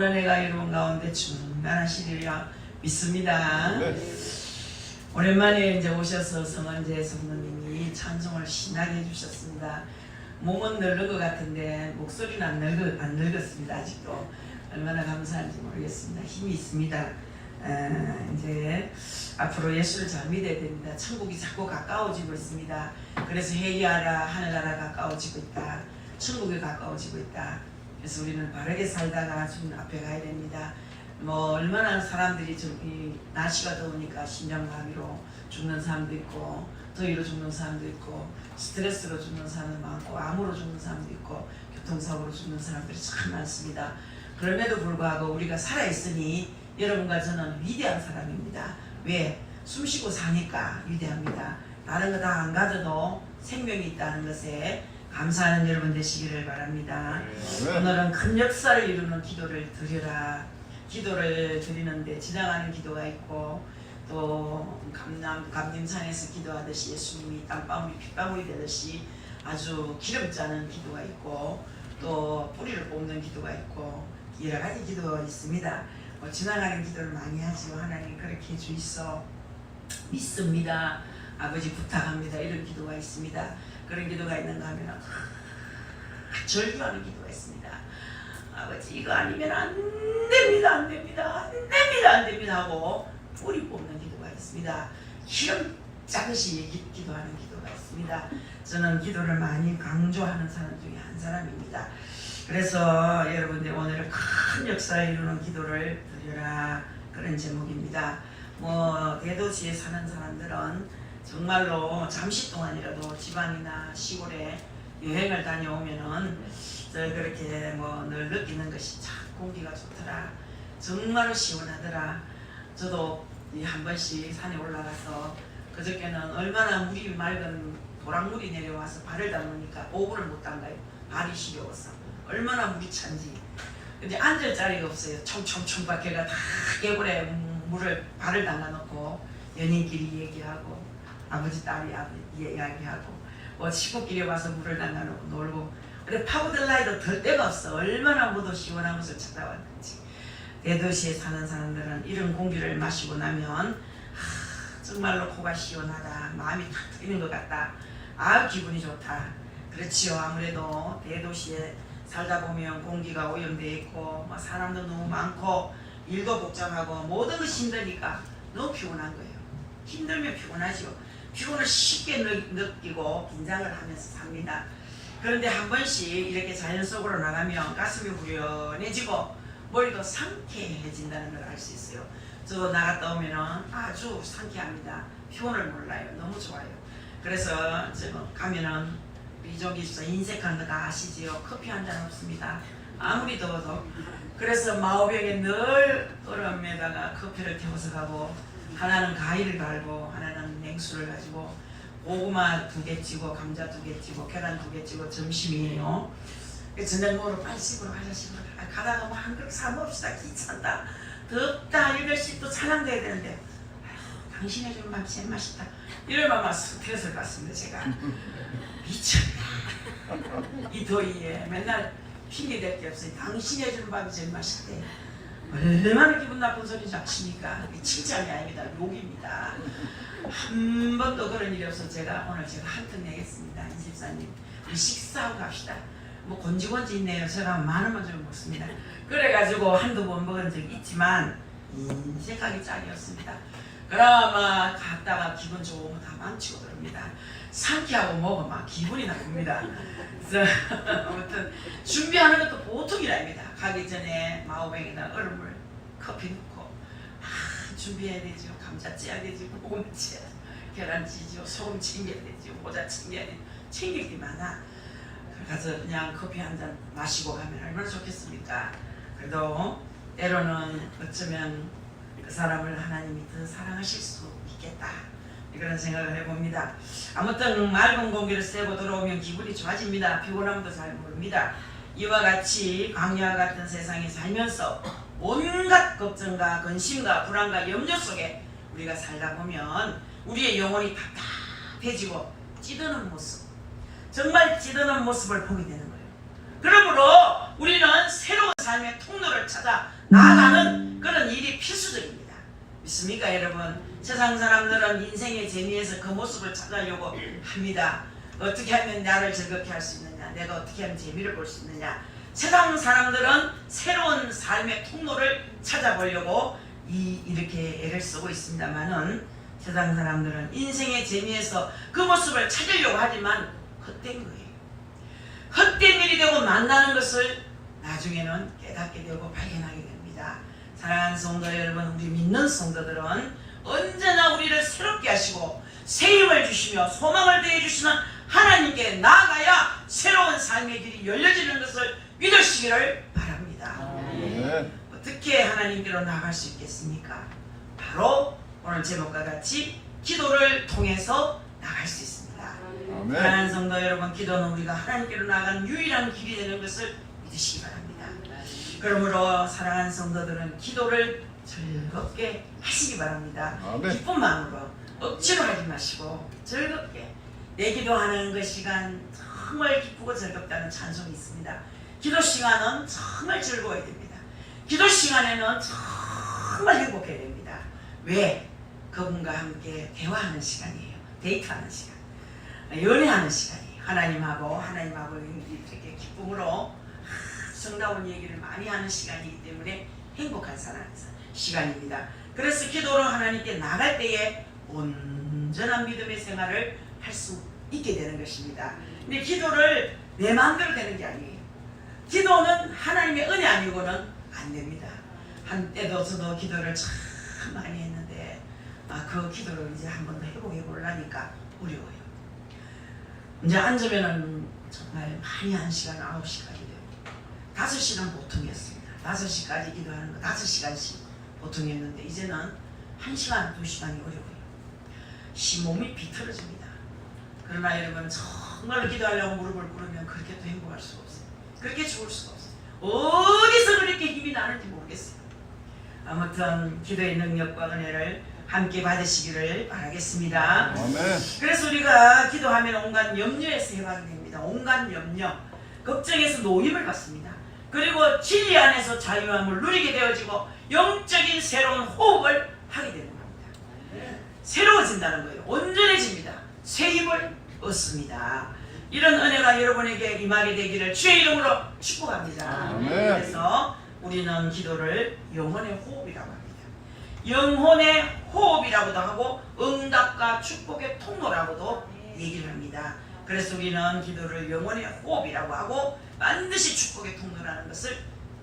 은혜가 이룬 가운데 충만하시리라 믿습니다. 오랜만에 이제 오셔서 성원재 성도님이 찬송을 신나게 해주셨습니다. 몸은 늙은 것 같은데 목소리는 안 늙었습니다. 아직도 얼마나 감사한지 모르겠습니다. 힘이 있습니다. 이제 앞으로 예수를 잘 믿어야 됩니다. 천국이 자꾸 가까워지고 있습니다. 그래서 회개하라, 하늘나라 가까워지고 있다. 천국이 가까워지고 있다. 그래서 우리는 바르게 살다가 주님 앞에 가야 됩니다. 뭐 얼마나 사람들이 이 날씨가 더우니까 심장마비로 죽는 사람도 있고, 더위로 죽는 사람도 있고, 스트레스로 죽는 사람도 많고, 암으로 죽는 사람도 있고, 교통사고로 죽는 사람들이 참 많습니다. 그럼에도 불구하고 우리가 살아있으니 여러분과 저는 위대한 사람입니다. 왜? 숨쉬고 사니까 위대합니다. 다른 거 다 안 가져도 생명이 있다는 것에 감사하는 여러분 되시기를 바랍니다. 오늘은 큰 역사를 이루는 기도를 드려라. 기도를 드리는데 지나가는 기도가 있고, 또 감림산에서 기도하듯이 예수님이 땀방울이 핏방울이 되듯이 아주 기름 짜는 기도가 있고, 또 뿌리를 뽑는 기도가 있고, 여러 가지 기도가 있습니다. 지나가는 기도를 많이 하지요. 하나님 그렇게 해주이소, 믿습니다, 아버지 부탁합니다, 이런 기도가 있습니다. 그런 기도가 있는가 하면 절규하는 기도가 있습니다. 아버지 이거 아니면 안 됩니다, 안 됩니다, 안 됩니다, 안 됩니다 하고 뿌리 뽑는 기도가 있습니다. 기름 짜듯이 기도하는 기도가 있습니다. 저는 기도를 많이 강조하는 사람 중에 한 사람입니다. 그래서 여러분들 오늘은 큰 역사를 이루는 기도를 드려라, 그런 제목입니다. 대도시에 사는 사람들은 정말로 잠시 동안이라도 지방이나 시골에 여행을 다녀오면은 그렇게 늘 느끼는 것이 참 공기가 좋더라, 정말로 시원하더라. 저도 한 번씩 산에 올라가서 그저께는 얼마나 물이 맑은 도랑물이 내려와서 발을 담으니까 5분을 못 담가요. 발이 시려워서 얼마나 물이 찬지. 근데 앉을 자리가 없어요. 총총총 밖에가 다 개구리에 물을 발을 담가놓고 연인끼리 얘기하고, 아버지 딸이 이야기하고, 식구끼리 와서 물을 담가놓고 놀고, 근데 파고들 나이도 덜 데가 없어. 얼마나 모두 시원한 곳을 찾아왔는지. 대도시에 사는 사람들은 이런 공기를 마시고 나면 정말로 코가 시원하다, 마음이 탁 트이는 것 같다, 기분이 좋다. 그렇지요. 아무래도 대도시에 살다 보면 공기가 오염되어 있고, 사람도 너무 많고, 일도 복잡하고, 모든 것이 힘드니까 너무 피곤한 거예요. 힘들면 피곤하죠. 피곤을 쉽게 느끼고 긴장을 하면서 삽니다. 그런데 한 번씩 이렇게 자연 속으로 나가면 가슴이 후련해지고 머리도 상쾌해진다는 걸 알 수 있어요. 저도 나갔다 오면 아주 상쾌합니다. 피곤을 몰라요. 너무 좋아요. 그래서 가면은 저기 인색한 거 아시지요? 커피 한 잔 없습니다. 아무리 더워도. 그래서 마오병에 늘 얼음에다가 커피를 태워서 가고, 하나는 가위를 갈고, 하나는 냉수를 가지고, 고구마 2개 찌고, 감자 2개 찌고, 계란 2개 찌고, 점심이에요. 저녁 먹으러 빨리 집으로 가자, 집으로. 가다가 한 그릇 사 먹읍시다, 귀찮다, 덥다, 8시 또 촬영돼야 되는데, 당신 해주는 밥이 제일 맛있다, 이러면 스트레스를 받습니다. 제가 미쳤다, 이 더위에 맨날 핑계댈 게 없어요. 당신이 해주는 밥이 제일 맛있대. 얼마나 기분 나쁜 소리인지 아십니까? 칭찬이 아닙니다, 욕입니다. 한 번도 그런 일이 없어서 오늘 제가 한턱 내겠습니다. 이 집사님, 우리 식사하고 갑시다. 곤지곤지 있네요. 제가 10,000원만 좀 먹습니다. 그래가지고 한두 번 먹은 적이 있지만 인색하게 짝이었습니다. 그러면 갔다가 기분 좋으면 다 망치고 그럽니다. 상쾌하고 먹으면 기분이 나쁩니다. 그래서 아무튼 준비하는 것도 보통이 아닙니다. 가기 전에 마오뱅에다 얼음물, 커피 넣고 준비해야 되죠. 감자 찌야 되죠, 고구마 찌야 되죠, 계란 찌죠, 소금 챙겨야 되죠, 모자 챙겨야 되죠. 챙길 게 많아. 가서 그냥 커피 한 잔 마시고 가면 얼마나 좋겠습니까? 그래도 때로는 어쩌면 그 사람을 하나님이 더 사랑하실 수 있겠다, 그런 생각을 해봅니다. 아무튼 맑은 공기를 쐬고 들어오면 기분이 좋아집니다. 피곤함도 잘 모릅니다. 이와 같이 광야와 같은 세상에 살면서 온갖 걱정과 근심과 불안과 염려 속에 우리가 살다 보면 우리의 영혼이 답답해지고 찌드는 모습, 정말 찌드는 모습을 보게 되는 거예요. 그러므로 우리는 새로운 삶의 통로를 찾아 나아가는 그런 일이 필수적입니다. 믿습니까 여러분? 세상 사람들은 인생의 재미에서 그 모습을 찾으려고 합니다. 어떻게 하면 나를 즐겁게 할 수 있느냐, 내가 어떻게 하면 재미를 볼 수 있느냐. 세상 사람들은 새로운 삶의 통로를 찾아보려고 이렇게 애를 쓰고 있습니다만은, 세상 사람들은 인생의 재미에서 그 모습을 찾으려고 하지만 헛된 거예요. 헛된 일이 되고 만나는 것을 나중에는 깨닫게 되고 발견하게 됩니다. 사랑하는 성도 여러분, 우리 믿는 성도들은 언제나 우리를 새롭게 하시고 새 힘을 주시며 소망을 더해 주시는 하나님께 나아가야 새로운 삶의 길이 열려지는 것을 믿으시기를 바랍니다. 어떻게 하나님께로 나아갈 수 있겠습니까? 바로 오늘 제목과 같이 기도를 통해서 나갈 수 있습니다. 사랑하는 성도 여러분, 기도는 우리가 하나님께로 나아가는 유일한 길이 되는 것을 믿으시기 바랍니다. 그러므로 사랑하는 성도들은 기도를 즐겁게 하시기 바랍니다. 기쁜 마음으로 억지로 하지 마시고 즐겁게, 내 기도하는 그 시간 정말 기쁘고 즐겁다는 찬송이 있습니다. 기도 시간은 정말 즐거워야 됩니다. 기도 시간에는 정말 행복해야 됩니다. 왜? 그분과 함께 대화하는 시간이에요. 데이트하는 시간, 연애하는 시간이에요. 하나님하고 이렇게 기쁨으로 정다운 얘기를 많이 하는 시간이기 때문에 행복한 시간입니다. 그래서 기도로 하나님께 나갈 때에 온전한 믿음의 생활을 할 수 있게 되는 것입니다. 근데 기도를 내 마음대로 되는 게 아니에요. 기도는 하나님의 은혜 아니고는 안 됩니다. 한때도 저도 기도를 참 많이 했는데 그 기도를 이제 한 번 더 해보게 보려니까 어려워요. 이제 앉으면은 정말 많이 한 시간 9시까지 되고, 5시간 보통이었습니다. 5시까지 기도하는 거 5시간씩 보통이었는데 이제는 1시간, 2시간이 어려워요. 몸이 비틀어집니다. 그러나 여러분, 정말로 기도하려고 무릎을 꿇으면 그렇게 또 행복할 수가 없어요. 그렇게 죽을 수가 없어요. 어디서 그렇게 힘이 나는지 모르겠어요. 아무튼 기도의 능력과 은혜를 함께 받으시기를 바라겠습니다. 아멘. 그래서 우리가 기도하면 온갖 염려에서 해방이 됩니다. 온갖 염려, 걱정에서 노임을 받습니다. 그리고 진리 안에서 자유함을 누리게 되어지고 영적인 새로운 호흡을 하게 되는 겁니다. 새로워진다는 거예요. 온전해집니다. 새 힘을 얻습니다. 이런 은혜가 여러분에게 임하게 되기를 주의 이름으로 축복합니다. 그래서 우리는 기도를 영혼의 호흡이라고 합니다. 영혼의 호흡이라고도 하고 응답과 축복의 통로라고도 얘기를 합니다. 그래서 우리는 기도를 영혼의 호흡이라고 하고 반드시 축복의 통로라는 것을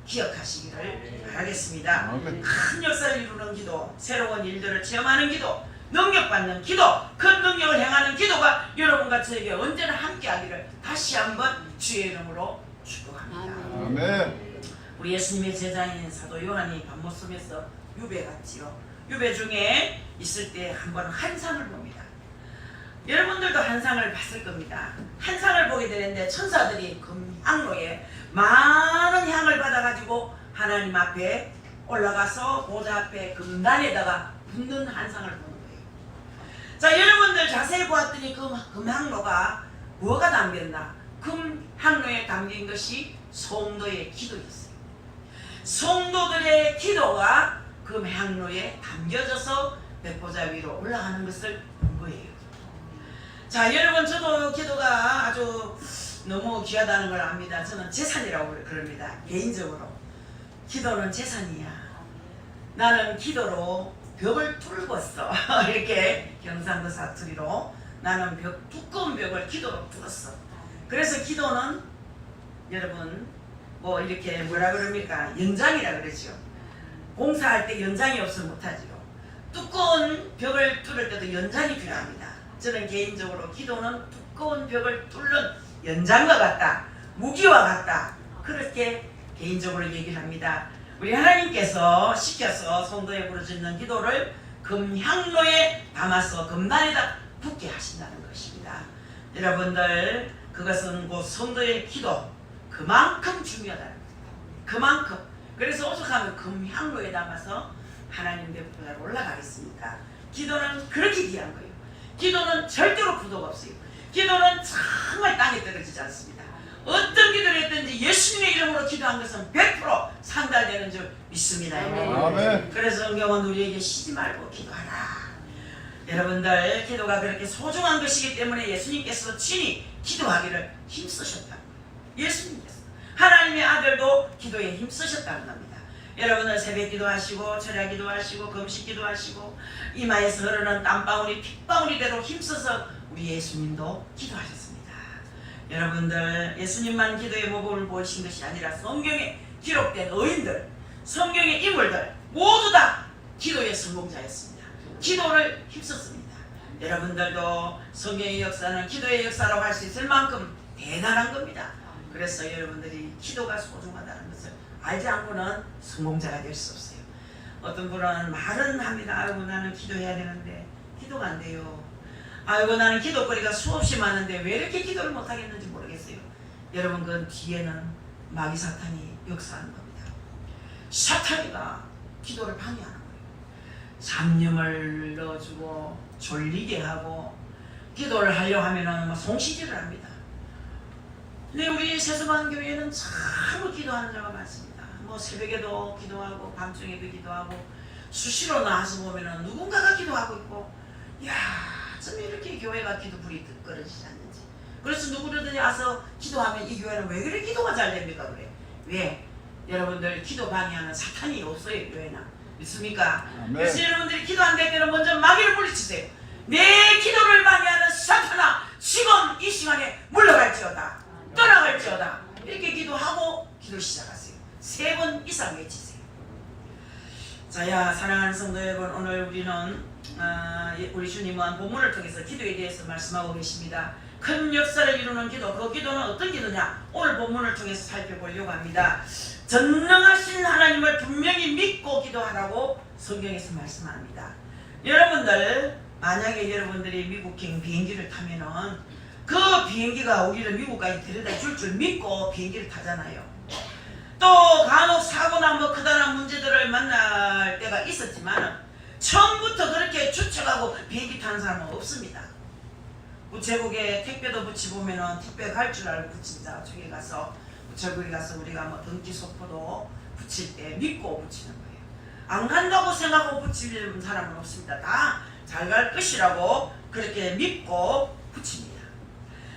기억하시기를 바라겠습니다. 큰 역사를 이루는 기도, 새로운 일들을 체험하는 기도, 능력받는 기도, 큰 능력을 행하는 기도가 여러분과 저에게 언제나 함께하기를 다시 한번 주의 이름으로 축복합니다. 아멘. 우리 예수님의 제자인 사도 요한이 밤모섬에서 유배 갔지요. 유배 중에 있을 때 한번 환상을 봅니다. 여러분들도 환상을 봤을 겁니다. 환상을 보게 되는데 천사들이 금향로에 많은 향을 받아가지고 하나님 앞에 올라가서 보좌 앞에 금단에다가 붓는 환상을 보는 거예요. 자, 여러분들 자세히 보았더니 금향로가 뭐가 담겼나? 금향로에 담긴 것이 성도의 기도였어요. 성도들의 기도가 금향로에 담겨져서 백보자 위로 올라가는 것을 본 거예요. 자, 여러분, 저도 기도가 아주 너무 귀하다는 걸 압니다. 저는 재산이라고 그럽니다. 개인적으로 기도는 재산이야. 나는 기도로 벽을 뚫었어. 이렇게 경상도 사투리로 나는 두꺼운 벽을 기도로 뚫었어. 그래서 기도는 여러분 뭐 이렇게 뭐라 그럽니까? 연장이라 그러죠. 공사할 때 연장이 없으면 못하죠. 두꺼운 벽을 뚫을 때도 연장이 필요합니다. 저는 개인적으로 기도는 두꺼운 벽을 뚫는 연장과 같다, 무기와 같다, 그렇게 개인적으로 얘기를 합니다. 우리 하나님께서 시켜서 성도에 부르짖는 기도를 금향로에 담아서 금단에다 붓게 하신다는 것입니다. 여러분들, 그것은 곧 성도의 기도, 그만큼 중요하다는 겁니다. 그만큼. 그래서 오죽하면 금향로에 담아서 하나님 백보자로 올라가겠습니까? 기도는 그렇게 귀한 거예요. 기도는 절대로 부도가 없어요. 기도는 정말 땅에 떨어지지 않습니다. 어떤 기도를 했든지 예수님의 이름으로 기도한 것은 100% 상달되는 줄 믿습니다. 아멘. 그래서 성경은 우리에게 쉬지 말고 기도하라. 여러분들 기도가 그렇게 소중한 것이기 때문에 예수님께서 친히 기도하기를 힘쓰셨다는 거예요. 예수님께서 하나님의 아들도 기도에 힘쓰셨다는 겁니다. 여러분들 새벽 기도하시고 철야 기도하시고 금식 기도하시고 이마에서 흐르는 땀방울이 핏방울이대로 힘써서 우리 예수님도 기도하셨습니다. 여러분들 예수님만 기도의 모범을 보이신 것이 아니라 성경에 기록된 의인들, 성경의 인물들 모두 다 기도의 성공자였습니다. 기도를 힘썼습니다. 여러분들도 성경의 역사는 기도의 역사라고 할 수 있을 만큼 대단한 겁니다. 그래서 여러분들이 기도가 소중하다는 것을 알지 않고는 성공자가 될 수 없어요. 어떤 분은 말은 합니다. 아이고 나는 기도해야 되는데 기도가 안 돼요. 아이고 나는 기도거리가 수없이 많은데 왜 이렇게 기도를 못하겠는지 모르겠어요. 여러분 그 뒤에는 마귀 사탄이 역사하는 겁니다. 사탄이가 기도를 방해하는 거예요. 잡념을 넣어주고 졸리게 하고 기도를 하려고 하면은 송시질을 합니다. 근데 우리 세수반 교회는 참으로 기도하는 자가 많습니다. 뭐 새벽에도 기도하고 밤중에도 기도하고 수시로 나와서 보면은 누군가가 기도하고 있고 야 좀 이렇게 교회가 기도 불이 떨어지지 않는지. 그래서 누구든지 와서 기도하면 이 교회는 왜 그래 기도가 잘 됩니까 그래? 왜? 여러분들 기도 방해하는 사탄이 없어요 교회는. 믿습니까? 아멘. 그래서 여러분들이 기도 안 될 때는 먼저 마귀를 물리치세요. 내 기도를 방해하는 사탄아 지금 이 시간에 물러갈지어다 떠나갈지어다. 이렇게 기도하고 기도 시작하세요. 3번 이상 외치세요. 자야 사랑하는 성도 여러분, 오늘 우리는 우리 주님은 본문을 통해서 기도에 대해서 말씀하고 계십니다. 큰 역사를 이루는 기도, 그 기도는 어떤 기도냐? 오늘 본문을 통해서 살펴보려고 합니다. 전능하신 하나님을 분명히 믿고 기도하라고 성경에서 말씀합니다. 여러분들 만약에 여러분들이 미국행 비행기를 타면은 그 비행기가 우리를 미국까지 데려다 줄 줄 믿고 비행기를 타잖아요. 또 간혹 사고나 뭐 크다란 문제들을 만날 때가 있었지만 처음부터 그렇게 추측하고 비행기 타는 사람은 없습니다. 우체국에 택배도 붙이보면은 택배 갈 줄 알고 붙인다. 저기 가서 우체국에 가서 우리가 뭐 등기 소포도 붙일 때 믿고 붙이는 거예요. 안 간다고 생각하고 붙이는 사람은 없습니다. 다 잘 갈 것이라고 그렇게 믿고 붙입니다.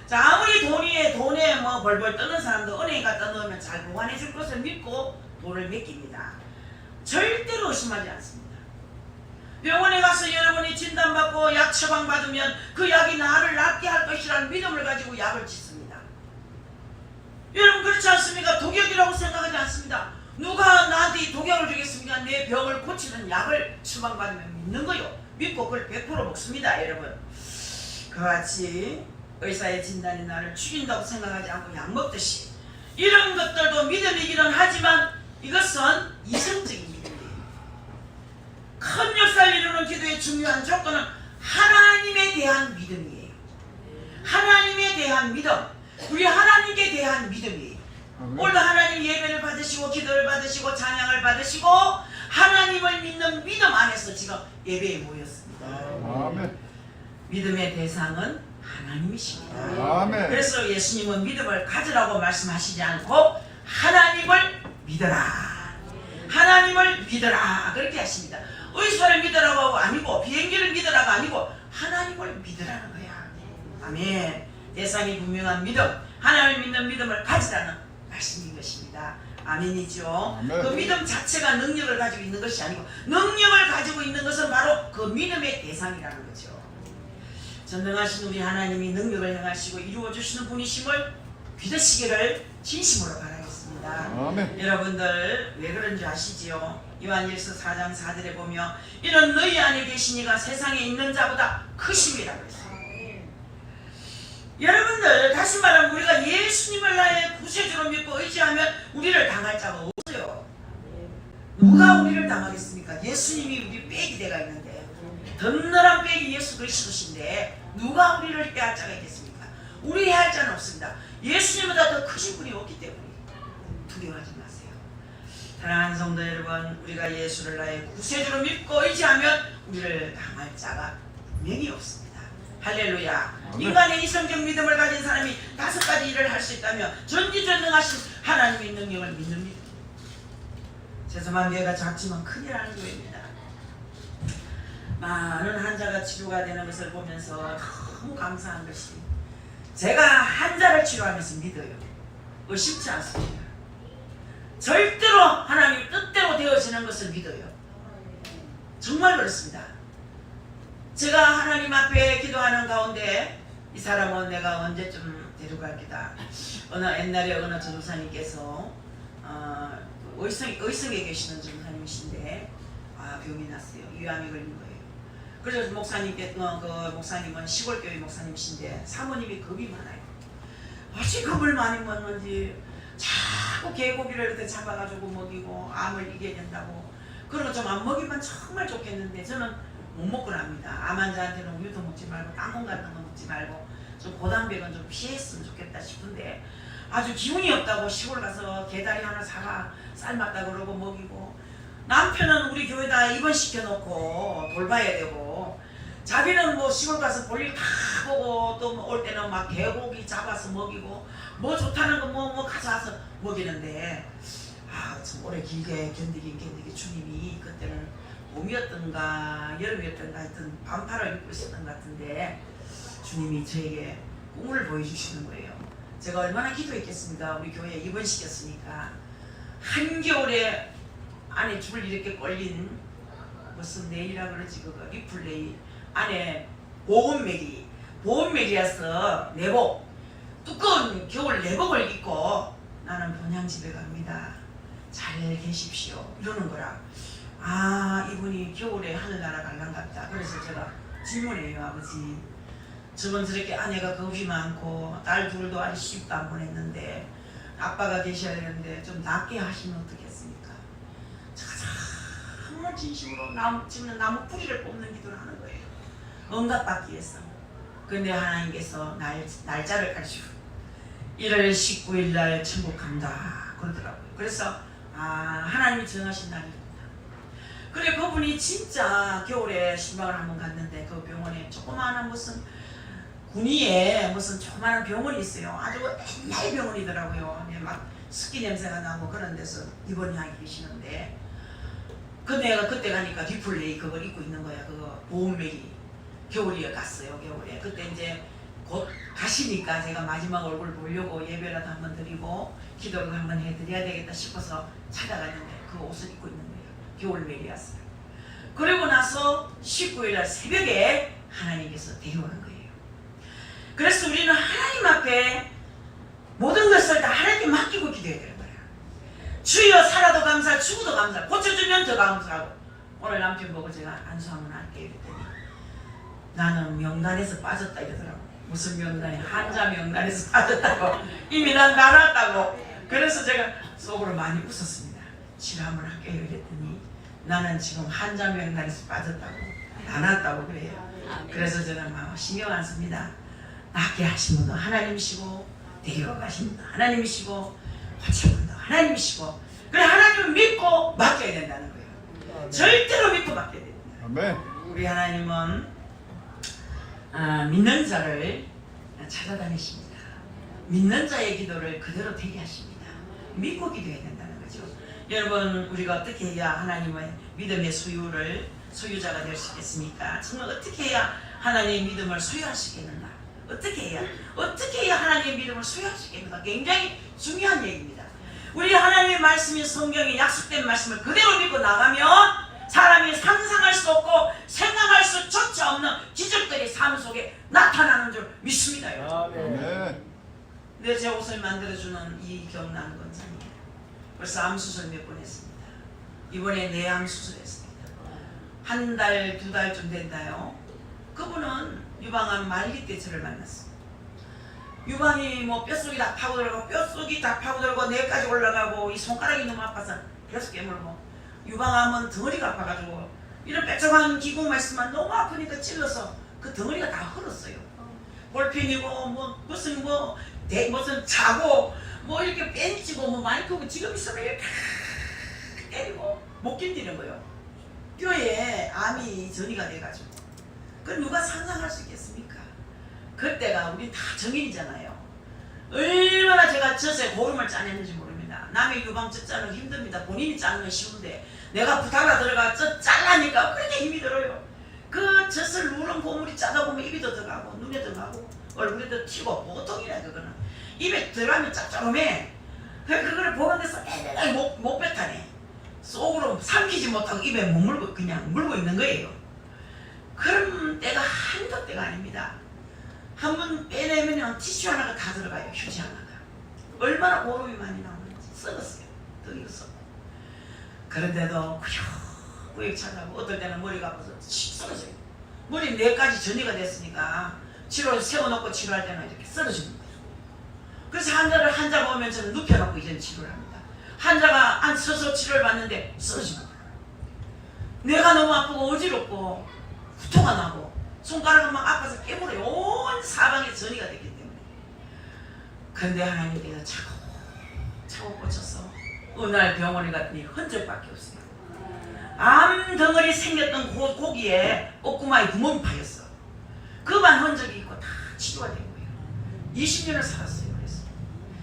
자, 아무리 돈에 뭐 벌벌 떠는 사람도 은행에 갖다 넣으면 잘 보관해 줄 것을 믿고 돈을 맡깁니다. 절대로 의심하지 않습니다. 병원에 가서 여러분이 진단받고 약 처방받으면 그 약이 나를 낫게 할 것이라는 믿음을 가지고 약을 짓습니다. 여러분 그렇지 않습니까? 독약이라고 생각하지 않습니다. 누가 나한테 이 독약을 주겠습니까? 내 병을 고치는 약을 처방받으면 믿는 거요. 믿고 그걸 100% 먹습니다. 여러분 그와 같이 의사의 진단이 나를 죽인다고 생각하지 않고 약 먹듯이 이런 것들도 믿음이기는 하지만 이것은 이성적인 믿음이에요. 큰 역사를 이루는 기도의 중요한 조건은 하나님에 대한 믿음이에요. 하나님에 대한 믿음, 우리 하나님께 대한 믿음이에요. 오늘도 하나님 예배를 받으시고 기도를 받으시고 찬양을 받으시고 하나님을 믿는 믿음 안에서 지금 예배에 모였습니다. 아멘. 믿음의 대상은 하나님이십니다. 아멘. 그래서 예수님은 믿음을 가지라고 말씀하시지 않고 하나님을 믿어라. 하나님을 믿어라. 그렇게 하십니다. 의사를 믿으라고 아니고 비행기를 믿으라고 아니고 하나님을 믿으라는 거야. 아멘. 대상이 분명한 믿음, 하나님을 믿는 믿음을 가지라는 말씀인 것입니다. 아멘이죠. 아멘. 그 믿음 자체가 능력을 가지고 있는 것이 아니고 능력을 가지고 있는 것은 바로 그 믿음의 대상이라는 거죠. 전능하신 우리 하나님이 능력을 행하시고 이루어주시는 분이심을 믿으시기를 진심으로 바라겠습니다. 아멘. 여러분들 왜 그런지 아시지요? 요한일서 4장 4절에 보면 이는 너희 안에 계신 이가 세상에 있는 자보다 크심이라고 했어요. 여러분들 다시 말하면 우리가 예수님을 나의 구세주로 믿고 의지하면 우리를 당할 자가 없어요. 누가 우리를 당하겠습니까? 예수님이 우리 빼기 대가 있는데 든든한 빼기 예수 그리스도신데 누가 우리를 해할 자가 있겠습니까? 우리 해할 자는 없습니다. 예수님보다 더 크신 분이 없기 때문에 두려워하지 마세요. 사랑하는 성도 여러분, 우리가 예수를 나의 구세주로 믿고 의지하면 우리를 당할 자가 분명히 없습니다. 할렐루야. 인간의 이성적 믿음을 가진 사람이 5가지 일을 할 수 있다며 전지전능하신 하나님의 능력을 믿는 믿음. 죄송한 교회가 작지만 큰일 나는 교회입니다. 많은 환자가 치료가 되는 것을 보면서 너무 감사한 것이, 제가 환자를 치료하면서 믿어요. 의심치 않습니다. 절대로 하나님 뜻대로 되어지는 것을 믿어요. 정말 그렇습니다. 제가 하나님 앞에 기도하는 가운데 이 사람은 내가 언제쯤 데려갈 기다. 옛날에 어느 전도사님께서 의성에 계시는 전도사님이신데 병이 났어요. 위암이 걸린 거예요. 그래서 목사님은 시골교회 목사님이신데 사모님이 겁이 많아요. 어찌 겁을 많이 먹는지 자꾸 개고기를 이렇게 잡아가지고 먹이고 암을 이겨야 된다고. 그리고 좀 안 먹이면 정말 좋겠는데 저는 못 먹고 납니다. 암 환자한테는 우유도 먹지 말고 땅콩 같은 거 먹지 말고 좀 고단백은 좀 피했으면 좋겠다 싶은데 아주 기운이 없다고 시골 가서 게다리 하나 사가 삶았다 그러고 먹이고, 남편은 우리 교회다 입원시켜 놓고 돌봐야 되고, 자기는 뭐 시골 가서 볼일 다 보고 또 올 때는 막 개고기 잡아서 먹이고 뭐 좋다는 거 뭐 가져와서 먹이는데 참 오래 길게 견디기 주님이 그때는 봄이었던가 여름이었던가 하여튼 반팔을 입고 있었던 것 같은데 주님이 저에게 꿈을 보여주시는 거예요. 제가 얼마나 기도했겠습니까? 우리 교회에 입원시켰으니까. 한겨울에 안에 줄 이렇게 걸린 무슨 네일이라 그러지, 그거 리플레이 안에 보온맥이어서 내복, 두꺼운 겨울 내복을 입고 나는 본향집에 갑니다. 잘 계십시오 이러는 거라. 이분이 겨울에 하늘 날아갈란갑다. 그래서 제가 질문해요. 아버지, 저번 저렇게 아내가 겁이 많고 딸 둘도 아직 시집도 안 보냈는데 아빠가 계셔야 되는데 좀 낫게 하시면 어떻겠습니까? 제가 정말 진심으로 나무 뿌리를 뽑는 기도를 하는 거예요. 응답받기 위해서. 근데 하나님께서 날짜를 가지고 1월 19일 날 천국 간다 그러더라고요. 그래서 하나님이 정하신 날입니다. 그래 그분이 진짜 겨울에 신방을 한번 갔는데 그 병원에 조그마한 무슨 군위에 무슨 조그마한 병원이 있어요. 아주 옛날 병원이더라고요. 막 습기 냄새가 나고 그런 데서 입원하게 계시는데 내가 그때 가니까 리플레이 그걸 입고 있는 거야. 그거 보온맥이. 겨울에 갔어요. 겨울에. 그때 이제 곧 가시니까 제가 마지막 얼굴 보려고 예배라도 한번 드리고 기도를 한번 해드려야 되겠다 싶어서 찾아갔는데 그 옷을 입고 있는 거예요. 겨울맥이었어요. 그리고 나서 19일날 새벽에 하나님께서 데려오는 거예요. 그래서 우리는 하나님 앞에 모든 것을 다 하나님께 맡기고 기도해야 되는 거예요. 주여 살아도 감사, 죽어도 감사, 고쳐주면 더 감사하고. 오늘 남편 보고 제가 안수 한번 할게요 이랬더니 나는 명단에서 빠졌다 이러더라고. 무슨 명단이? 한자 명단에서 빠졌다고. 이미 난 나눴다고. 그래서 제가 속으로 많이 웃었습니다. 치료 한번 할게요 이랬더니 나는 지금 한자 명단에서 빠졌다고 나눴다고 그래요. 그래서 저는 막 신경 안 씁니다. 낫게 하신 분도 하나님이시고 데려가신 분도 하나님이시고 고친 분도 하나님이시고, 그래 하나님을 믿고 맡겨야 된다는 거예요. 절대로 믿고 맡겨야 됩니다. 아멘. 우리 하나님은 믿는 자를 찾아다니십니다. 믿는 자의 기도를 그대로 되게 하십니다. 믿고 기도해야 된다는 거죠. 여러분, 우리가 어떻게 해야 하나님의 믿음의 소유자가 될 수 있겠습니까? 정말 어떻게 해야 하나님의 믿음을 소유할 수 있겠는가? 어떻게 해야 하나님의 믿음을 소유할 수 있겠는가? 굉장히 중요한 얘기입니다. 우리 하나님의 말씀이 성경에 약속된 말씀을 그대로 믿고 나가면 사람이 상상할 수 없고 생각할 수조차 없는 기적들이 삶 속에 나타나는 줄 믿습니다. 아멘. 내 제 옷을 만들어주는 이경란 권사님, 벌써 암수술 몇 번 했습니다. 이번에 뇌암 수술했습니다. 1달, 2달쯤 된다요. 그분은 유방암 말기 때 저를 만났어요. 유방이 뭐 뼛속이 다 파고들고 뼛속이 다 파고들고 뇌까지 올라가고 이 손가락이 너무 아파서 계속 깨물고, 유방암은 덩어리가 아파가지고 이런 뾰족한 기구 말씀만 너무 아프니까 찔러서 그 덩어리가 다 흘렀어요. 볼펜이고 무슨 자고 뭐 이렇게 뺀지고 뭐 마이크고 지금 있으면 이렇게 때리고 못 견디는 거예요. 뼈에 암이 전이가 돼가지고. 그럼 누가 상상할 수 있겠습니까? 그때가 우리 다 정인이잖아요. 얼마나 제가 젖에 고름을 짜냈는지 모릅니다. 남의 유방젖 짜는 거 힘듭니다. 본인이 짜는 건 쉬운데 내가 부타가 들어가 젖 잘라니까 그렇게 힘이 들어요. 그 젖을 누른 고물이 짜다 보면 입에도 들어가고 눈에 들어가고 얼굴에도 튀고 보통이라 그거는 입에 들어가면 짭짤해. 그거를 보는 데서 애매하게 못 뱉어내. 속으로 삼키지 못하고 입에 못 물고 그냥 물고 있는 거예요. 그런 때가 한두 때가 아닙니다. 한번 빼내면 티슈 하나가 다 들어가요. 휴지 하나가. 얼마나 고름이 많이 나오는지 썩었어요. 떡이 썩고. 그런데도 구역구역 찾아고 어떨 때는 머리가 아파서 썩어져요. 머리 4가지 전이가 됐으니까 치료를 세워놓고 치료할 때는 이렇게 썰어지는 거예요. 그래서 환자를 환자 보면 저는 눕혀놓고 이제 치료를 합니다. 환자가 앉아서 치료를 받는데 썰어지는 거예요. 뇌가 너무 아프고 어지럽고 구토가 나고 손가락은 막 아파서 깨물어요. 온 사방에 전이가 됐기 때문에. 그런데 하나님께서 차고 꽂혀서 어느 날 병원에 갔더니 흔적밖에 없어요. 암덩어리 생겼던 고기에 옥구마에 구멍이 파였어. 그만 흔적이 있고 다 치료가 된 거예요. 20년을 살았어요. 그래서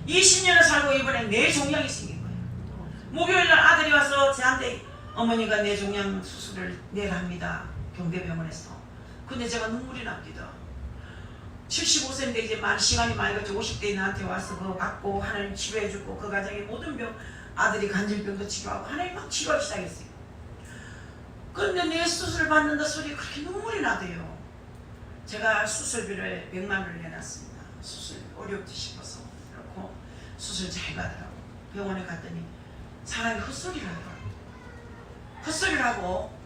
20년을 살고 이번에 뇌종양이 생긴 거예요. 목요일날 아들이 와서 저한테 어머니가 뇌종양 수술을 내일 합니다. 경대병원에서. 근데 제가 눈물이 납니다. 75세인데 이제 시간이 많이 갔죠. 50대에 나한테 와서 그거 받고 하나님 치료해주고 그 가정의 모든 병, 아들이 간질병도 치료하고 하나님 막 치료하기 시작했어요. 그런데 내 수술 받는다 소리 그렇게 눈물이 나대요. 제가 수술비를 100만 원을 내놨습니다. 수술 어렵지 싶어서. 그렇고 수술 잘 가더라고. 병원에 갔더니 사람이 헛소리를 하더라고. 헛소리를 하고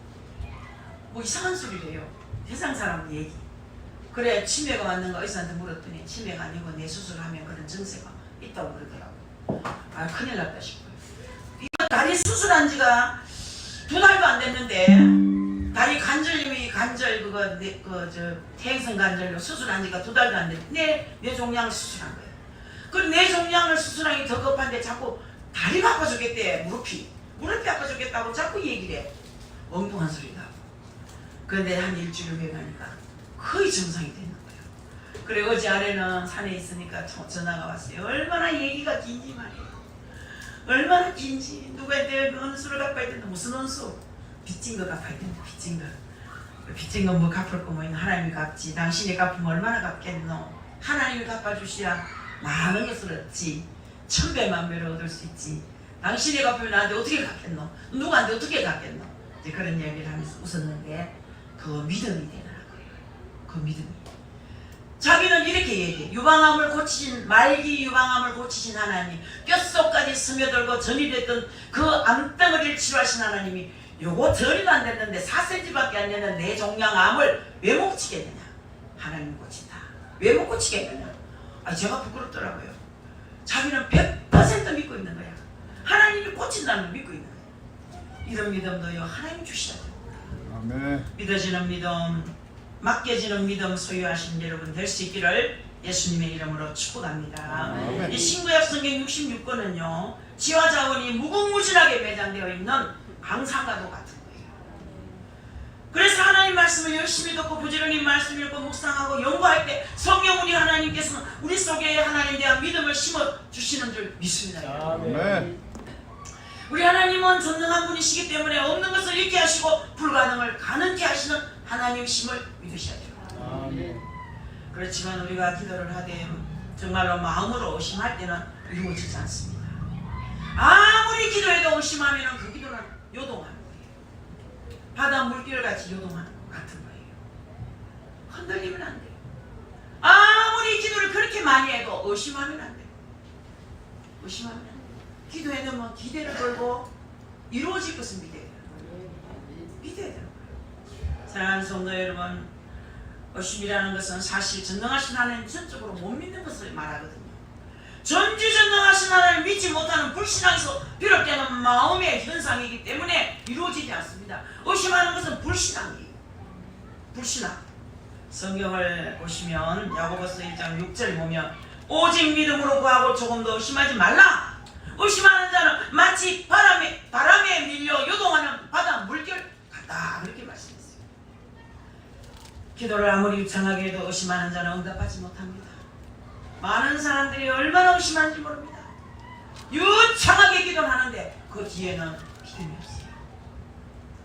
뭐 이상한 소리를 해요. 세상 사람 얘기. 그래 치매가 왔는가 의사한테 물었더니 치매가 아니고 내 수술을 하면 그런 증세가 있다고 그러더라고. 아 큰일 났다 싶어요. 이거 다리 수술한 지가 2달도 안 됐는데 다리 관절염이 태행성 관절로 수술한 지가 2달도 안 됐는데 뇌종양을 수술한 거예요. 그리고 뇌종양을 수술하기 더 급한데 자꾸 다리가 아파 죽겠대. 무릎이 아파 죽겠다고 자꾸 얘기를 해. 엉뚱한 소리다. 그런데 한 일주일 후에 가니까 거의 정상이 되는 거예요. 그래 어제 아래는 산에 있으니까 전화가 왔어요. 얼마나 얘기가 긴지 말이에요. 얼마나 긴지. 누구한테 은수를 갚아야 된다. 무슨 은수? 빚진 거 갚아야 된다. 빚진 거. 빚진 거 뭐 갚을 거 뭐 하나님이 갚지. 당신이 갚으면 얼마나 갚겠노. 하나님이 갚아주셔야 많은 것을 얻지. 1000배 만배를 얻을 수 있지. 당신이 갚으면 나한테 어떻게 갚겠노. 누구한테 어떻게 갚겠노. 이제 그런 이야기를 하면서 웃었는데 그 믿음이 되더라고요. 그 믿음이. 자기는 이렇게 얘기해. 유방암을 고치신 말기 유방암을 고치신 하나님, 뼛속까지 스며들고 전이됐던 그 암덩어리를 치료하신 하나님이 요거 전이도 안 됐는데 4cm밖에 안 되는 뇌종양암을 왜 못 고치겠느냐. 하나님 고친다. 왜 못 고치겠느냐. 제가 부끄럽더라고요. 자기는 100% 믿고 있는 거야. 하나님이 고친다는 걸 믿고 있는 거야. 이런 믿음도요 하나님 주셔야 돼요. 아멘. 믿어지는 믿음, 맡겨지는 믿음 소유하신 여러분 될 수 있기를 예수님의 이름으로 축복합니다. 이 신구약 성경 66권은요 지와 자원이 무궁무진하게 매장되어 있는 강산과도 같은 거예요. 그래서 하나님 말씀을 열심히 듣고 부지런히 말씀 읽고 묵상하고 연구할 때 성령 우리 하나님께서는 우리 속에 하나님에 대한 믿음을 심어주시는 줄 믿습니다. 아멘. 우리 하나님은 전능한 분이시기 때문에 없는 것을 있게 하시고 불가능을 가능케 하시는 하나님이심을 믿으셔야 돼요. 아멘. 그렇지만 우리가 기도를 하되 정말로 마음으로 의심할 때는 이루어지지 않습니다. 아무리 기도해도 의심하면 그 기도는 요동하는 거예요. 바다 물결같이 요동하는 것 같은 거예요. 흔들리면 안 돼요. 아무리 기도를 그렇게 많이 해도 의심하면 안 돼요. 의심하면 안 돼요. 기도에는 뭐 기대를 걸고 이루어질 것은 믿어야 돼요. 믿어야 돼요. 사랑하는 성도 여러분, 의심이라는 것은 사실 전능하신 하나님 전적으로 못 믿는 것을 말하거든요. 전지전능하신 하나님 믿지 못하는 불신앙에서 비롯되는 마음의 현상이기 때문에 이루어지지 않습니다. 의심하는 것은 불신앙이에요. 불신앙. 성경을 보시면 야고보서 1장 6절 보면 오직 믿음으로 구하고 조금 더 의심하지 말라. 의심하는 자는 마치 바람에 밀려 요동하는 바다 물결 같다. 그렇게 말씀했어요. 기도를 아무리 유창하게 해도 의심하는 자는 응답하지 못합니다. 많은 사람들이 얼마나 의심하는지 모릅니다. 유창하게 기도를 하는데 그 뒤에는 믿음이 없어요.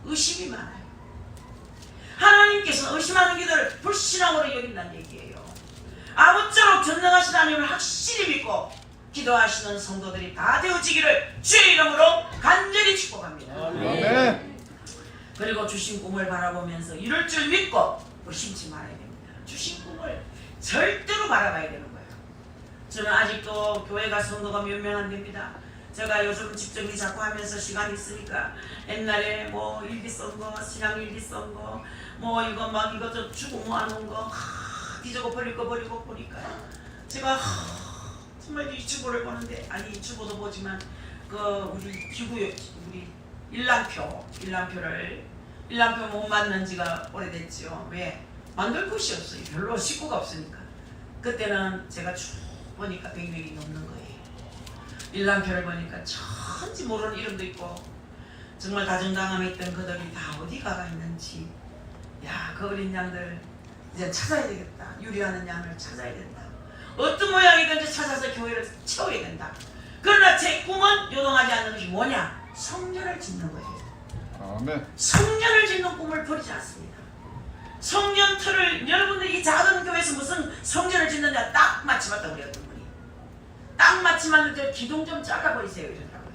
의심이 많아요. 하나님께서 의심하는 기도를 불신앙으로 여긴다는 얘기예요. 아무쪼록 전능하신 하나님을 확실히 믿고 기도하시는 성도들이 다 되어지기를 주의 이름으로 간절히 축복합니다. 아멘. 그리고 주신 꿈을 바라보면서 이럴 줄 믿고 의심치 말아야 됩니다. 주신 꿈을 절대로 바라봐야 되는 거예요. 저는 아직도 교회가 성도가 몇 명 안 됩니다. 제가 요즘 집정리 자꾸 하면서 시간이 있으니까 옛날에 뭐 일기 쓴 거, 신앙 일기 쓴 거, 뭐 이거 막 이것저것 주고 모아놓은 거 뒤져고 버릴 거 버리고 보니까 제가 정말 이 주보를 보는데, 아니 주보도 보지만 그 우리 기구역 우리 일람표를 못 만든 지가 오래됐죠. 왜? 만들 곳이 없어요. 별로 식구가 없으니까. 그때는 제가 쭉 보니까 100명이 넘는 거예요. 일람표를 보니까 천지 모르는 이름도 있고 정말 다정당함에 있던 그들이 다 어디 가가 있는지, 야, 그 어린 양들 이제 찾아야 되겠다. 유리하는 양을 찾아야 된다. 어떤 모양이든지 찾아서 교회를 채워야 된다. 그러나 제 꿈은 요동하지 않는 것이 뭐냐? 성전을 짓는 거예요. 아멘. 성전을 짓는 꿈을 버리지 않습니다. 성전 틀을, 여러분들이 이 작은 교회에서 무슨 성전을 짓느냐, 딱 마치 맞다 그래요. 어떤 분이 딱 마치 맞는데 기둥 좀 잘라버리세요 이러더라고요.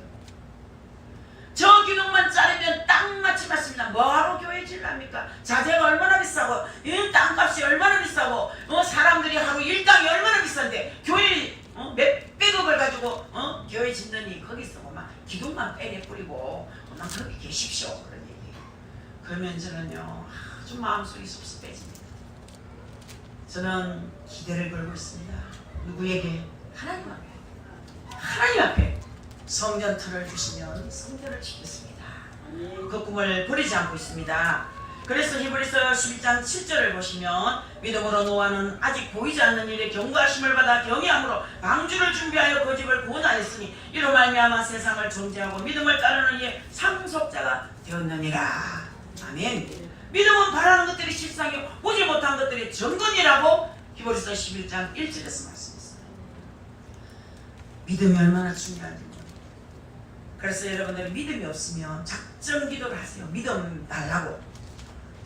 저 기둥만 자르면 딱 마치 맞습니다. 뭐하러 교회 질랍니까? 자재가 얼마나 비싸고 땅값이 얼마나 비싸고 사람들이 하루 일당이 얼마나 비싼데 교회 몇백억을 가지고 교회 짓느니 거기서 막 기둥만 빼내뿌리고 난 거기 계십시오 그런 얘기예요. 그러면 저는요 아주 마음속이 섭섭해집니다. 저는 기대를 걸고 있습니다. 누구에게? 하나님 앞에. 하나님 앞에 성전 틀을 주시면 성전을 짓겠습니다. 그 꿈을 버리지 않고 있습니다. 그래서 히브리서 11장 7절을 보시면 믿음으로 노아는 아직 보이지 않는 일에 경고하심을 받아 경외함으로 방주를 준비하여 그 집을 구원하였으니 이로 말미암아 세상을 존재하고 믿음을 따르는 이의 상속자가 되었느니라. 아멘. 믿음은 바라는 것들이 실상이요 보지 못한 것들이 정근이라고 히브리서 11장 1절에서 말씀했어요. 믿음이 얼마나 중요한지. 그래서 여러분들이 믿음이 없으면 작정 기도를 하세요. 믿음 달라고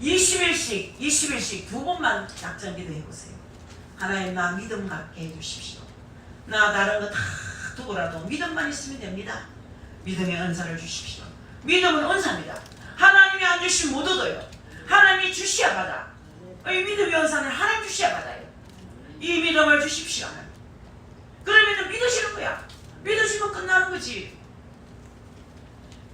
20일씩 두 번만 작정 기도 해보세요. 하나님, 나 믿음 갖게 해주십시오. 나 다른 거 다 두고라도 믿음만 있으면 됩니다. 믿음의 은사를 주십시오. 믿음은 은사입니다. 하나님이 안 주시면 못 얻어요. 하나님이 주셔야 받아. 이 믿음의 은사는 하나님 주셔야 받아요. 이 믿음을 주십시오. 그러면 믿으시는 거야. 믿으시면 끝나는 거지.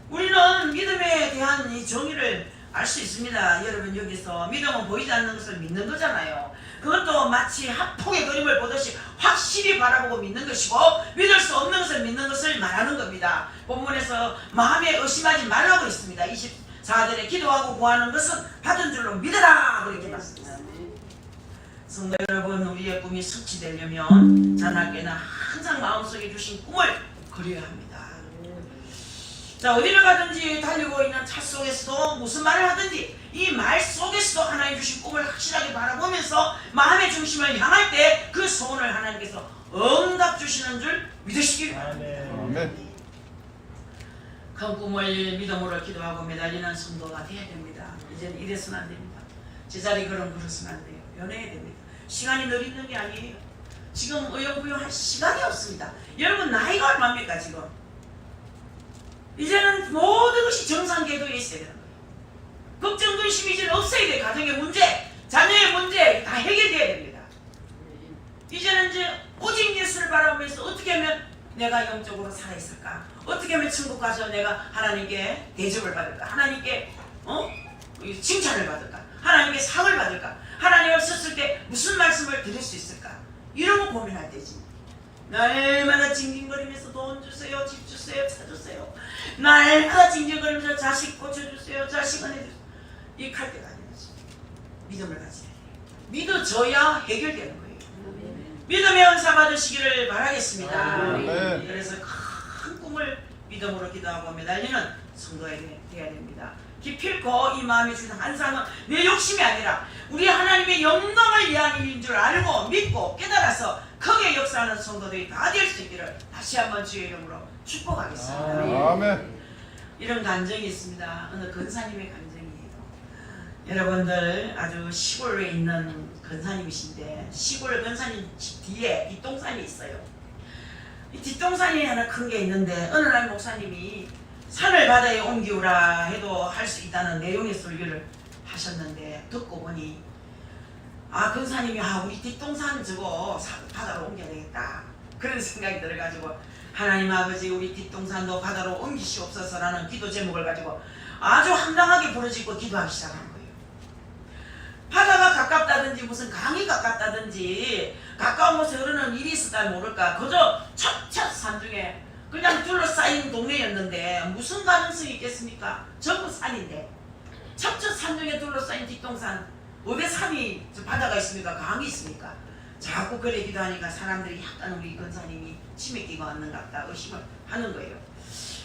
우리는 믿음에 대한 이 정의를 알 수 있습니다. 여러분, 여기서 믿음은 보이지 않는 것을 믿는 거잖아요. 그것도 마치 합폭의 그림을 보듯이 확실히 바라보고 믿는 것이고, 믿을 수 없는 것을 믿는 것을 말하는 겁니다. 본문에서 마음에 의심하지 말라고 했습니다. 24절에 기도하고 구하는 것은 받은 줄로 믿어라 그렇게 말씀했습니다. 성도 여러분, 우리의 꿈이 성취되려면 자나깨나 항상 마음속에 주신 꿈을 그려야 합니다. 자, 어디를 가든지 달리고 있는 차 속에서도 무슨 말을 하든지 이 말 속에서도 하나님 주신 꿈을 확실하게 바라보면서 마음의 중심을 향할 때 그 소원을 하나님께서 응답 주시는 줄 믿으시길 바랍니다. 아멘. 큰 꿈을 믿음으로 기도하고 매달리는 성도가 되어야 됩니다. 이제는 이래서는 안 됩니다. 제자리 걸음 걸어서는 안 돼요. 연애해야 됩니다. 시간이 늘 있는 게 아니에요. 지금 의욕부용할 시간이 없습니다. 여러분, 나이가 얼마입니까 지금? 이제는 모든 것이 정상 궤도에 있어야 되는 거예요. 걱정, 근심이 이제는 없어야 돼요. 가정의 문제, 자녀의 문제 다 해결돼야 됩니다. 이제는 이제 오직 예수를 바라보면서 어떻게 하면 내가 영적으로 살아있을까? 어떻게 하면 천국 가서 내가 하나님께 대접을 받을까? 하나님께 칭찬을 받을까? 하나님께 상을 받을까? 하나님 없었을 때 무슨 말씀을 드릴 수 있을까? 이런 거 고민할 때지. 날마다 징징거리면서 돈 주세요, 집 주세요, 차 주세요. 날마다 징징거리면서 자식 고쳐주세요, 자식 은혜주세요. 이 칼 때가 아니지. 믿음을 가져야 돼요. 믿어져야 해결되는 거예요. 믿음의 은사 받으시기를 바라겠습니다. 그래서 큰 꿈을 믿음으로 기도하고 매달리는 성도에게 되어야 됩니다. 기필코 이 마음에 주는 한 사람은 내 욕심이 아니라 우리 하나님의 영광을 위한 일인 줄 알고 믿고 깨달아서 크게 역사하는 성도들이 다 될 수 있기를 다시 한번 주의 이름으로 축복하겠습니다. 아멘. 이런 감정이 있습니다. 어느 근사님의 감정이에요. 여러분들 아주 시골에 있는 근사님이신데 시골 근사님 집 뒤에 뒷동산이 있어요. 이 뒷동산이 하나 큰 게 있는데 어느 날 목사님이 산을 바다에 옮기우라 해도 할 수 있다는 내용의 설교를 하셨는데 듣고 보니 근사님이 우리 뒷동산 저거 바다로 옮겨야 되겠다 그런 생각이 들어가지고 하나님 아버지 우리 뒷동산도 바다로 옮기시옵소서라는 기도 제목을 가지고 아주 황당하게 부르짖고 기도하기 시작한 거예요. 바다가 가깝다든지 무슨 강이 가깝다든지 가까운 곳에 흐르는 일이 있을까 모를까 그저 첩첩 산중에 그냥 둘러싸인 동네였는데 무슨 가능성이 있겠습니까? 전부 산인데 첩첩 산중에 둘러싸인 뒷동산 어디 산이 바다가 있습니까? 강이 있습니까? 자꾸 그래 기도하니까 사람들이 약간 우리 근사님이 치매기가 왔는 것 같다 의심을 하는 거예요.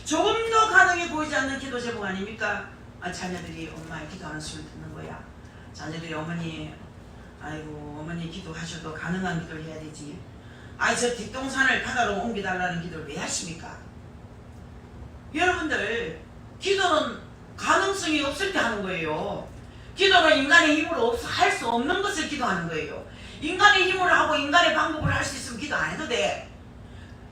조금 더 가능해 보이지 않는 기도 제목 아닙니까? 자녀들이 엄마의 기도하는 소리를 듣는 거야. 자녀들이 어머니 아이고 어머니 기도하셔도 가능한 기도를 해야 되지. 저 뒷동산을 바다로 옮겨달라는 기도를 왜 하십니까? 여러분들 기도는 가능성이 없을 때 하는 거예요. 기도는 인간의 힘으로 할 수 없는 것을 기도하는 거예요. 인간의 힘으로 하고 인간의 방법으로 할 수 있으면 기도 안 해도 돼.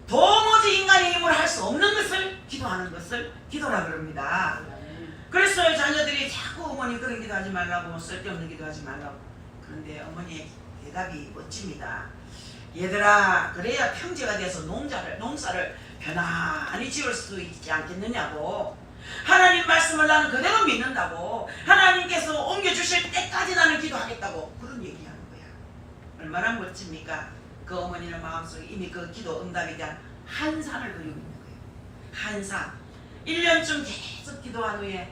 도무지 인간의 힘으로 할 수 없는 것을 기도하는 것을 기도라 그럽니다. 그래서 자녀들이 자꾸 어머니 그런 기도하지 말라고 쓸데없는 기도하지 말라고. 그런데 어머니의 대답이 멋집니다. 얘들아 그래야 평지가 돼서 농사를 편안히 지을 수 있지 않겠느냐고. 하나님 말씀을 나는 그대로 믿는다고. 하나님께서 옮겨주실 때까지 나는 기도하겠다고 그런 얘기하는 거야. 얼마나 멋집니까? 그 어머니는 마음속에 이미 그 기도 응답에 대한 한산을 그리고 있는 거예요. 한산. 1년쯤 계속 기도한 후에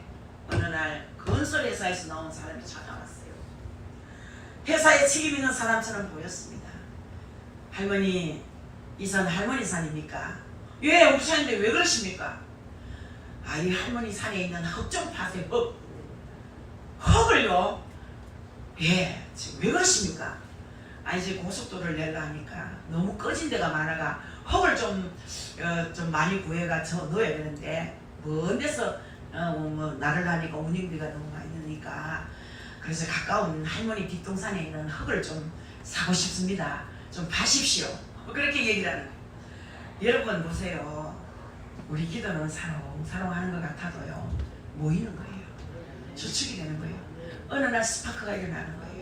어느 날 건설회사에서 나온 사람이 찾아왔어요. 회사에 책임 있는 사람처럼 보였습니다. 할머니, 이 산 할머니 산입니까? 예, 우리 산인데 왜 그러십니까? 이 할머니 산에 있는 흙 좀 파세요. 흙을요? 예, 지금 왜 그러십니까? 이제 고속도로를 내려 하니까 너무 꺼진 데가 많아가 흙을 좀 많이 구해가 넣어야 되는데 먼 데서 나를 하니까 운행비가 너무 많이 드니까 그래서 가까운 할머니 뒷동산에 있는 흙을 좀 사고 싶습니다. 좀 파십시오. 그렇게 얘기를 하는 거예요. 여러분 보세요. 우리 기도는 사롱사롱 하는 것 같아도요 모이는 거예요. 저축이 되는 거예요. 어느 날 스파크가 일어나는 거예요.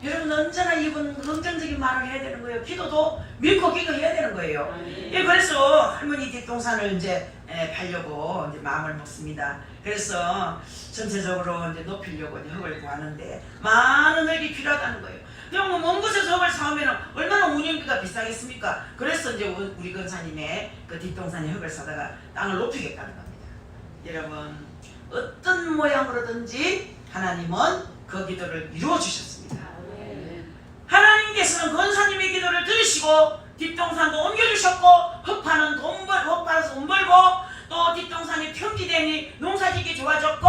여러분 언제나 이분 긍정적인 말을 해야 되는 거예요. 기도도 믿고 기도해야 되는 거예요. 예, 그래서 할머니 뒷동산을 이제 팔려고 이제 마음을 먹습니다. 그래서 전체적으로 이제 높이려고 이제 흙을 구하는데 많은 흙이 필요하다는 거예요. 그럼 먼 곳에서 흙을 사오면 얼마나 운영비가 비싸겠습니까? 그래서 이제 우리 근사님의 그 뒷동산에 흙을 사다가 땅을 높이겠다는 겁니다. 여러분 어떤 모양으로든지 하나님은 그 기도를 이루어 주셨습니다. 하나님께서는 권사님의 기도를 들으시고 뒷동산도 옮겨주셨고 흙 팔아서 돈 벌고 또 뒷동산이 평지되니 농사짓기 좋아졌고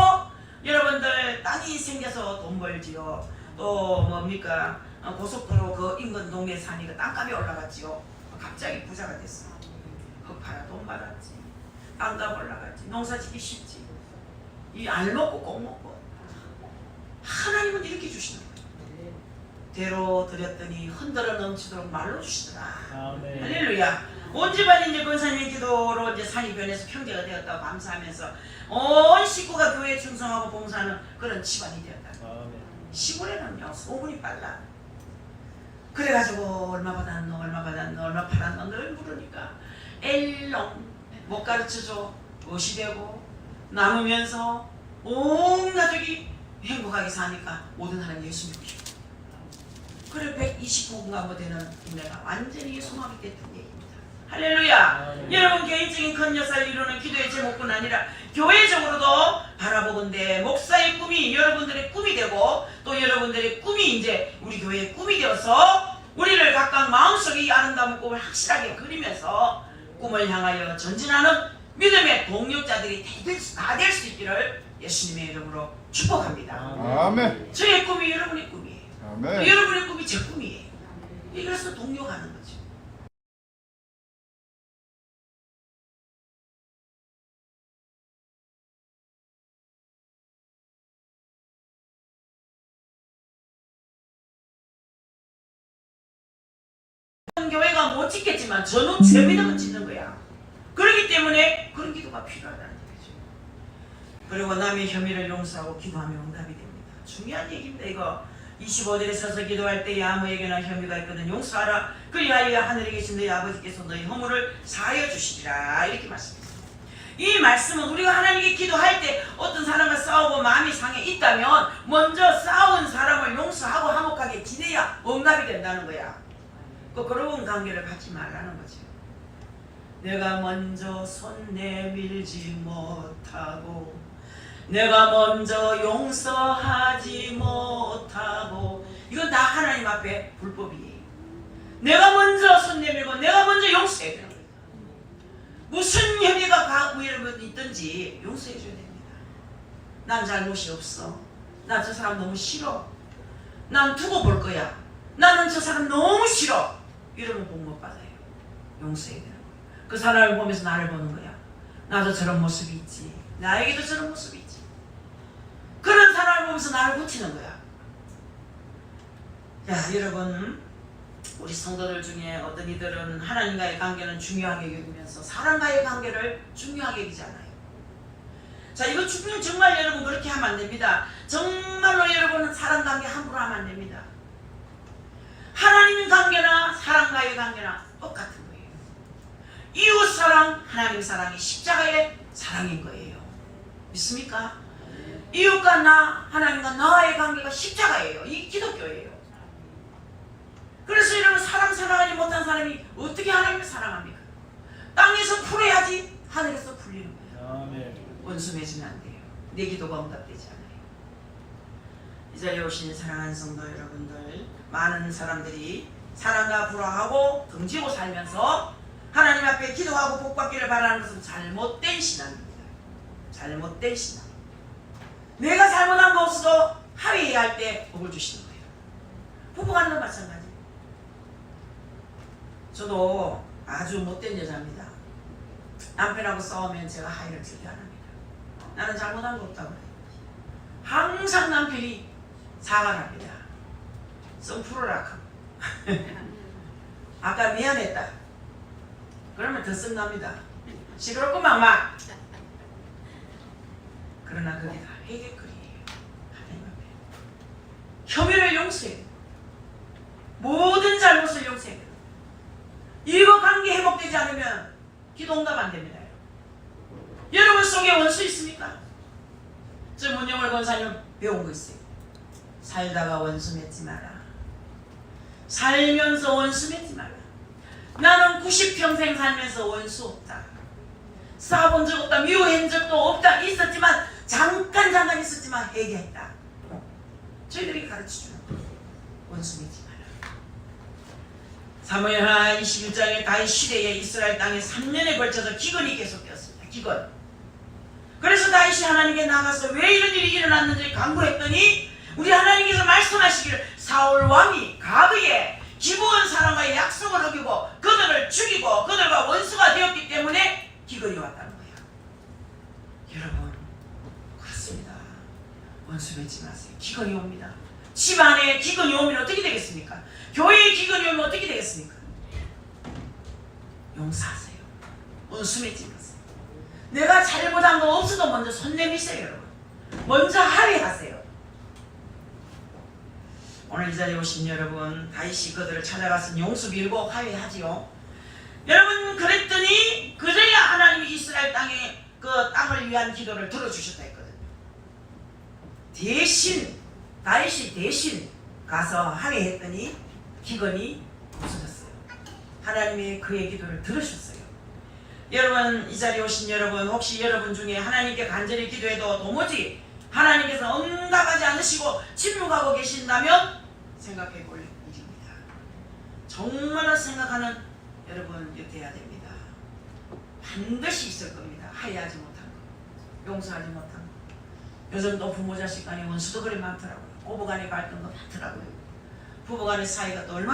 여러분들 땅이 생겨서 돈 벌지요. 또 뭡니까 고속도로 그 인근 동네 사니까 땅값이 올라갔지요. 갑자기 부자가 됐어. 흙 팔아 돈 받았지. 땅값 올라갔지. 농사짓기 쉽지. 이 알 먹고 꼭 먹고 하나님은 이렇게 주시는 거예요. 대로 드렸더니 흔들어 넘치도록 말로 주시더라. 아멘. 할렐루야. 온 집안이 이제 권사님의 기도로 이제 산이 변해서 평지가 되었다고 감사하면서 온 식구가 교회에 충성하고 봉사하는 그런 집안이 되었다. 아멘. 시골에는요 소문이 빨라. 그래가지고 얼마 받았노 얼마 팔았노 늘 물으니까 엘롱 못 가르쳐줘. 무엇이 되고 남으면서 온 가족이 행복하게 사니까 모든 하나님 예수 믿고 싶어. 그래 129군가 뭐 되는 동네가 완전히 소망이 됐던 얘기입니다. 할렐루야. 여러분 개인적인 큰 역사를 이루는 기도의 제목뿐 아니라 교회적으로도 바라보건대 목사의 꿈이 여러분들의 꿈이 되고 또 여러분들의 꿈이 이제 우리 교회의 꿈이 되어서 우리를 각각 마음속에 이 아름다운 꿈을 확실하게 그리면서 꿈을 향하여 전진하는 믿음의 동력자들이 다 될 수 있기를 예수님의 이름으로 축복합니다. 아멘. 저의 꿈이 여러분의 꿈이에요. 아멘. 여러분의 꿈이 제 꿈이에요. 그래서 동료하는 거죠. 교회가 못 짓겠지만 저는 제 믿음은 짓는 거야. 그렇기 때문에 그런 기도가 필요하다는 얘기죠. 그리고 남의 혐의를 용서하고 기도하면 응답이 됩니다. 중요한 얘기입니다. 이거 25절에 서서 기도할 때에 아무에게나 혐의가 있거든 용서하라. 그리하여 하늘에 계신 너희 아버지께서 너희 허물을 사하여 주시리라. 이렇게 말씀했습니다. 이 말씀은 우리가 하나님께 기도할 때 어떤 사람과 싸우고 마음이 상해 있다면 먼저 싸운 사람을 용서하고 화목하게 지내야 응답이 된다는 거야. 거꾸로운 관계를 갖지 말라는 거죠. 내가 먼저 손 내밀지 못하고 내가 먼저 용서하지 못하고 이건 다 하나님 앞에 불법이에요. 내가 먼저 손 내밀고 내가 먼저 용서해야 되는 거예요. 무슨 혐의가 여러분 있든지 용서해 줘야 됩니다. 난 잘못이 없어. 나 저 사람 너무 싫어. 난 두고 볼 거야. 나는 저 사람 너무 싫어. 이러면 복 못 받아요. 용서해야 되는 거예요. 그 사람을 보면서 나를 보는 거야. 나도 저런 모습이 있지. 나에게도 저런 모습이 있지. 그런 사람을 보면서 나를 고치는 거야. 자, 여러분, 우리 성도들 중에 어떤 이들은 하나님과의 관계는 중요하게 여기면서 사람과의 관계를 중요하게 여기지 않아요. 자, 이거 정말 여러분 그렇게 하면 안 됩니다. 정말로 여러분은 사람 관계 함부로 하면 안 됩니다. 하나님 관계나 사람과의 관계나 똑같은 거예요. 이웃 사랑, 하나님 사랑이 십자가의 사랑인 거예요. 믿습니까? 이웃과 나, 하나님과 나의 관계가 십자가예요. 이게 기독교예요. 그래서 여러분 사람 사랑하지 못한 사람이 어떻게 하나님을 사랑합니까? 땅에서 풀어야지 하늘에서 풀리는 거예요. 원수 맺으면 안 돼요. 내 기도가 응답되지 않아요. 이 자리에 오신 사랑하는 성도 여러분들, 많은 사람들이 사랑과 불화하고 등지고 살면서 하나님 앞에 기도하고 복받기를 바라는 것은 잘못된 신앙입니다. 잘못된 신앙. 내가 잘못한 거 없어도 합의할 때 복을 주시는 거예요. 부부간도 마찬가지. 저도 아주 못된 여자입니다. 남편하고 싸우면 제가 합의를 절대 안 합니다. 나는 잘못한 거 없다고 해요. 항상 남편이 사과를 합니다. 썩 풀어라. 아까 미안했다. 그러면 더 썩납니다. 시끄럽구만 막. 그러나 그게 다 회개거리예요. 하나님 앞에 혐의를 용서해요. 모든 잘못을 용서해요. 이거 관계 회복되지 않으면 기도 응답 안 됩니다. 여러분 속에 원수 있습니까? 저 문영월 권사님 배운 거 있어요. 살다가 원수 맺지 마라. 살면서 원수 맺지 마라. 나는 90평생 살면서 원수 없다. 싸본 적 없다. 미워한 적도 없다. 있었지만 잠깐 있었지만 회개했다. 저희들에게 가르쳐주는 거예요. 원수 맺지 마라. 사무엘하 21장의 다윗 시대에 이스라엘 땅에 3년에 걸쳐서 기근이 계속되었습니다. 기근. 그래서 다윗이 하나님께 나가서 왜 이런 일이 일어났는지 간구했더니 우리 하나님께서 말씀하시기를 사울 왕이 가그에 기브온 사람과의 약속을 어기고 그들을 죽이고 그들과 원수가 되었기 때문에 기근이 왔다는 거예요. 여러분 그렇습니다. 원수 맺지 마세요. 기근이 옵니다. 집안에 기근이 오면 어떻게 되겠습니까? 교회에 기근이 오면 어떻게 되겠습니까? 용서하세요. 원수 맺지 마세요. 내가 잘못한 거 없어도 먼저 손 내미세요. 여러분 먼저 합의하세요. 오늘 이 자리에 오신 여러분, 다윗이 그들을 찾아가서 용수 빌고 화해하지요. 여러분 그랬더니 그제야 하나님이 이스라엘 땅에 그 땅을 위한 기도를 들어주셨다 했거든요. 다윗이 대신 가서 화해했더니 기근이 없어졌어요. 하나님이 그의 기도를 들으셨어요. 여러분 이 자리에 오신 여러분, 혹시 여러분 중에 하나님께 간절히 기도해도 도무지 하나님께서 응답하지 않으시고 침묵하고 계신다면 생각해 볼 일입니다. 정말로 생각하는 여러분 곁에 해야 됩니다. 반드시 있을 겁니다. 화해하지 못한 거, 용서하지 못한 거. 요즘 또 부모 자식 간에 원수도 그리 많더라고요. 고부 간의 갈등도 많더라고요. 부부 간의 사이가 또 얼마나